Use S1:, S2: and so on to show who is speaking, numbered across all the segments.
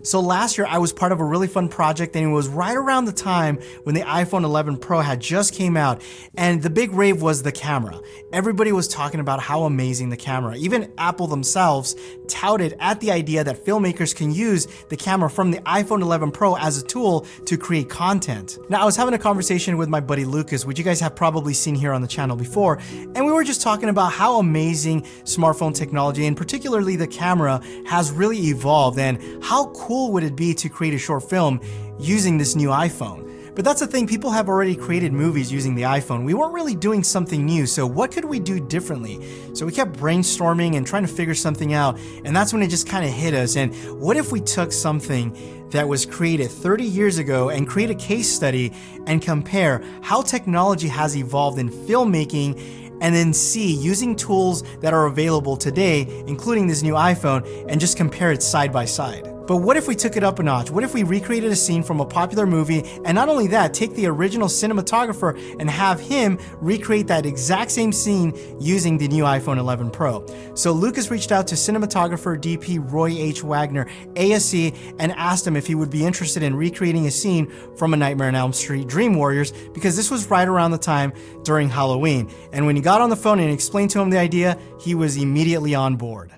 S1: So last year I was part of a really fun project, and it was right around the time when the iPhone 11 Pro had just came out, and the big rave was the camera. Everybody was talking about how amazing the camera. Even Apple themselves touted at the idea that filmmakers can use the camera from the iPhone 11 Pro as a tool to create content. Now, I was having a conversation with my buddy Lucas, which you guys have probably seen here on the channel before, and we were just talking about how amazing smartphone technology, and particularly the camera, has really evolved, and how cool would it be to create a short film using this new iPhone. But that's the thing, people have already created movies using the iPhone. We weren't really doing something new, so what could we do differently? So we kept brainstorming and trying to figure something out, and that's when it just kind of hit us. And what if we took something that was created 30 years ago and create a case study and compare how technology has evolved in filmmaking, and then see, using tools that are available today, including this new iPhone, and just compare it side by side. But what if we took it up a notch? What if we recreated a scene from a popular movie, and not only that, take the original cinematographer and have him recreate that exact same scene using the new iPhone 11 Pro? So Lucas reached out to cinematographer DP Roy H. Wagner A.S.C. and asked him if he would be interested in recreating a scene from A Nightmare on Elm Street Dream Warriors, because this was right around the time during Halloween. And when he got on the phone and explained to him the idea, he was immediately on board.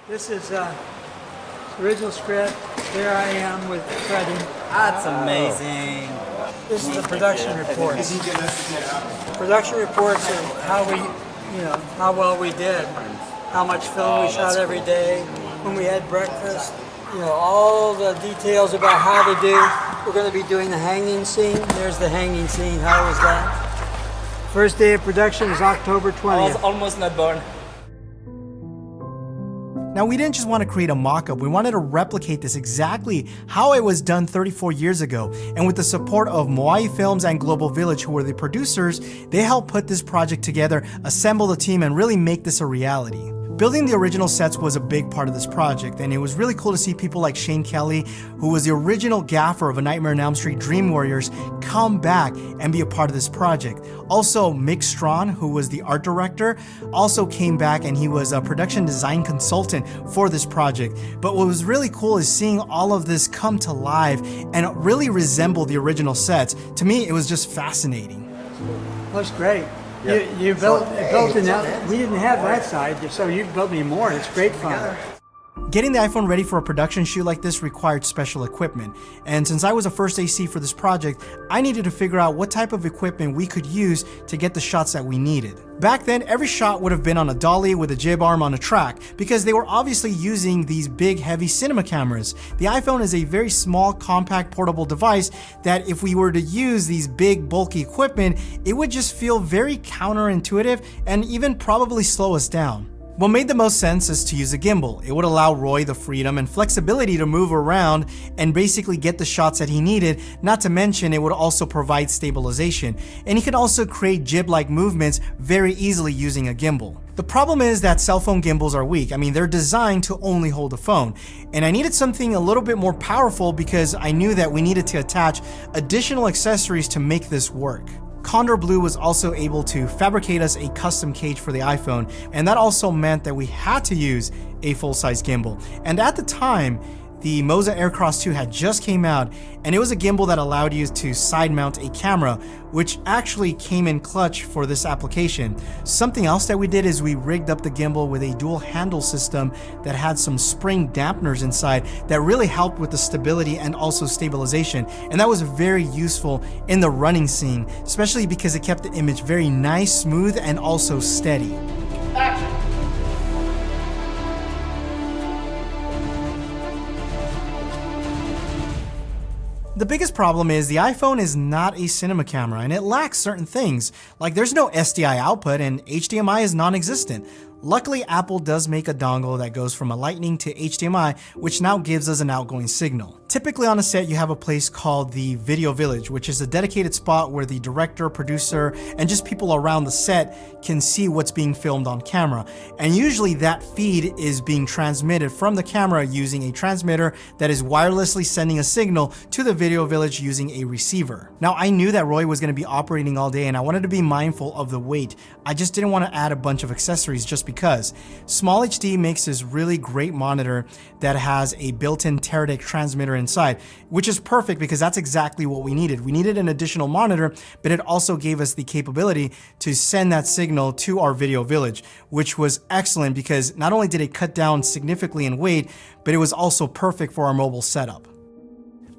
S2: This is original script. There I am with Freddie.
S3: That's amazing.
S2: This is the production reports. Production reports of how we, how well we did, how much film we shot every day, when we had breakfast, all the details about how to do. We're going to be doing the hanging scene. There's the hanging scene. How was that? First day of production is October 20th.
S3: I was almost not born.
S1: Now, we didn't just want to create a mock-up, we wanted to replicate this exactly how it was done 34 years ago. And with the support of Moai Films and Global Village, who were the producers, they helped put this project together, assemble the team, and really make this a reality. Building the original sets was a big part of this project, and it was really cool to see people like Shane Kelly, who was the original gaffer of A Nightmare on Elm Street Dream Warriors, come back and be a part of this project. Also, Mick Strawn, who was the art director, also came back, and he was a production design consultant for this project. But what was really cool is seeing all of this come to life and really resemble the original sets. To me, it was just fascinating.
S2: Looks great. Yeah. You built enough. We didn't have that side, so you built me more. It's great fun.
S1: Getting the iPhone ready for a production shoot like this required special equipment, and since I was a first AC for this project, I needed to figure out what type of equipment we could use to get the shots that we needed. Back then, every shot would have been on a dolly with a jib arm on a track, because they were obviously using these big, heavy cinema cameras. The iPhone is a very small, compact, portable device that if we were to use these big, bulky equipment, it would just feel very counterintuitive and even probably slow us down. What made the most sense is to use a gimbal. It would allow Roy the freedom and flexibility to move around and basically get the shots that he needed, not to mention it would also provide stabilization. And he could also create jib-like movements very easily using a gimbal. The problem is that cell phone gimbals are weak. I mean, they're designed to only hold a phone. And I needed something a little bit more powerful because I knew that we needed to attach additional accessories to make this work. Condor Blue was also able to fabricate us a custom cage for the iPhone, and that also meant that we had to use a full-size gimbal. And at the time, the MOZA AirCross 2 had just came out, and it was a gimbal that allowed you to side mount a camera, which actually came in clutch for this application. Something else that we did is we rigged up the gimbal with a dual handle system that had some spring dampeners inside that really helped with the stability and also stabilization. And that was very useful in the running scene, especially because it kept the image very nice, smooth, and also steady.
S3: Action.
S1: The biggest problem is the iPhone is not a cinema camera, and it lacks certain things, like there's no SDI output and HDMI is non-existent. Luckily, Apple does make a dongle that goes from a Lightning to HDMI, which now gives us an outgoing signal. Typically on a set, you have a place called the Video Village, which is a dedicated spot where the director, producer, and just people around the set can see what's being filmed on camera. And usually that feed is being transmitted from the camera using a transmitter that is wirelessly sending a signal to the Video Village using a receiver. Now, I knew that Roy was going to be operating all day and I wanted to be mindful of the weight. I just didn't want to add a bunch of accessories just because. Small HD makes this really great monitor that has a built-in Teradek transmitter inside, which is perfect because that's exactly what we needed. We needed an additional monitor, but it also gave us the capability to send that signal to our Video Village, which was excellent because not only did it cut down significantly in weight, but it was also perfect for our mobile setup.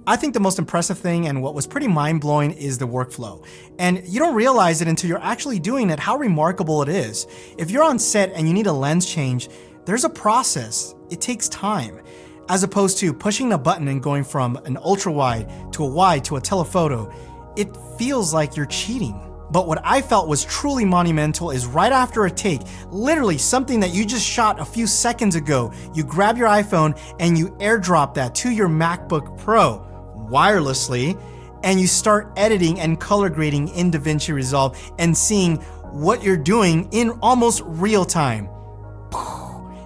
S1: I think the most impressive thing and what was pretty mind-blowing is the workflow. And you don't realize it until you're actually doing it, how remarkable it is. If you're on set and you need a lens change, there's a process. It takes time. As opposed to pushing a button and going from an ultra wide to a telephoto, it feels like you're cheating. But what I felt was truly monumental is right after a take, literally something that you just shot a few seconds ago, you grab your iPhone and you airdrop that to your MacBook Pro wirelessly, and you start editing and color grading in DaVinci Resolve and seeing what you're doing in almost real time.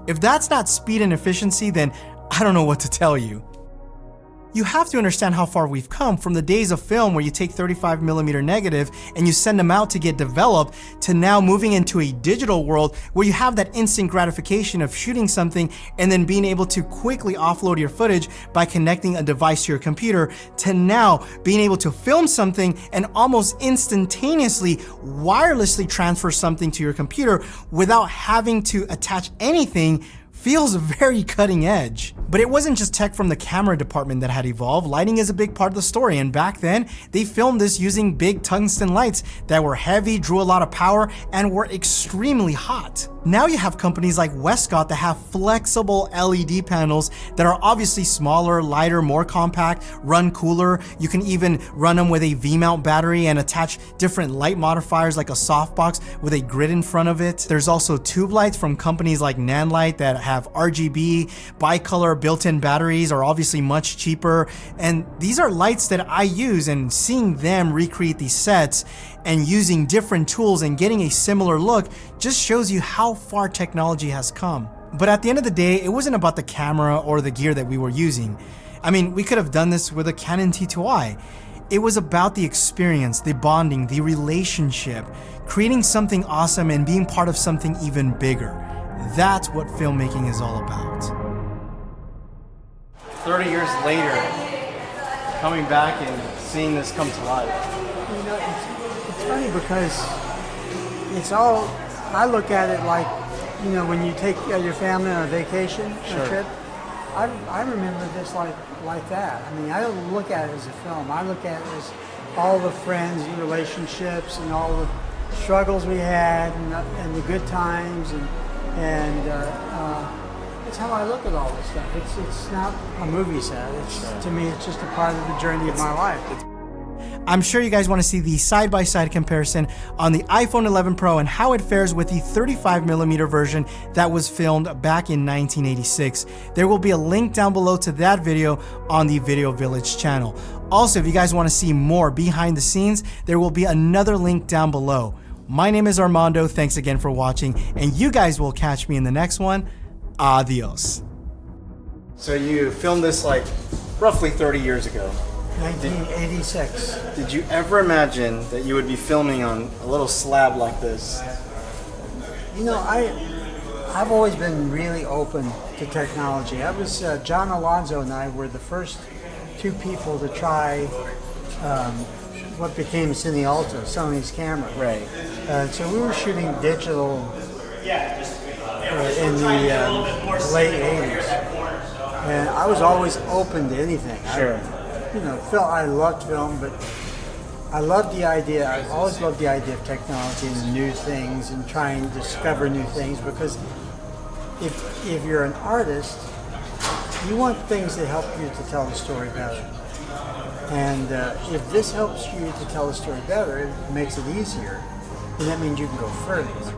S1: If that's not speed and efficiency, then I don't know what to tell you. You have to understand how far we've come from the days of film where you take 35mm negative and you send them out to get developed to now moving into a digital world where you have that instant gratification of shooting something and then being able to quickly offload your footage by connecting a device to your computer, to now being able to film something and almost instantaneously wirelessly transfer something to your computer without having to attach anything. Feels very cutting edge. But it wasn't just tech from the camera department that had evolved. Lighting is a big part of the story, and back then, they filmed this using big tungsten lights that were heavy, drew a lot of power, and were extremely hot. Now you have companies like Westcott that have flexible LED panels that are obviously smaller, lighter, more compact, run cooler. You can even run them with a V-mount battery and attach different light modifiers like a softbox with a grid in front of it. There's also tube lights from companies like Nanlite that have RGB, bicolor built-in batteries, are obviously much cheaper. And these are lights that I use, and seeing them recreate these sets and using different tools and getting a similar look just shows you how far technology has come. But at the end of the day, it wasn't about the camera or the gear that we were using. I mean, we could have done this with a Canon T2i. It was about the experience, the bonding, the relationship, creating something awesome and being part of something even bigger. That's what filmmaking is all about. 30 years later, coming back and seeing this come to life.
S2: You know, it's funny because it's all, I look at it like, you know, when you take your family on a vacation, a trip, I remember this like that. I mean, I don't look at it as a film. I look at it as all the friends and relationships and all the struggles we had and the good times and it's how I look at all this stuff. It's not a movie set. To me, it's just a part of the journey of my life.
S1: I'm sure you guys want to see the side-by-side comparison on the iPhone 11 Pro and how it fares with the 35mm version that was filmed back in 1986. There will be a link down below to that video on the Video Village channel. Also, if you guys want to see more behind the scenes, there will be another link down below. My name is Armando. Thanks again for watching, and you guys will catch me in the next one. Adios. So you filmed this like roughly 30 years ago.
S2: 1986.
S1: Did you ever imagine that you would be filming on a little slab like this?
S2: You know, I've always been really open to technology. I was John Alonzo and I were the first two people to try what became Cinealta, Sony's camera.
S1: Right.
S2: So we were shooting digital in the late 80s, and I was always open to anything.
S1: Sure.
S2: I loved film, but I loved the idea. I always loved the idea of technology and new things and trying to discover new things, because if you're an artist, you want things that help you to tell the story better. And if this helps you to tell the story better, it makes it easier, and that means you can go further.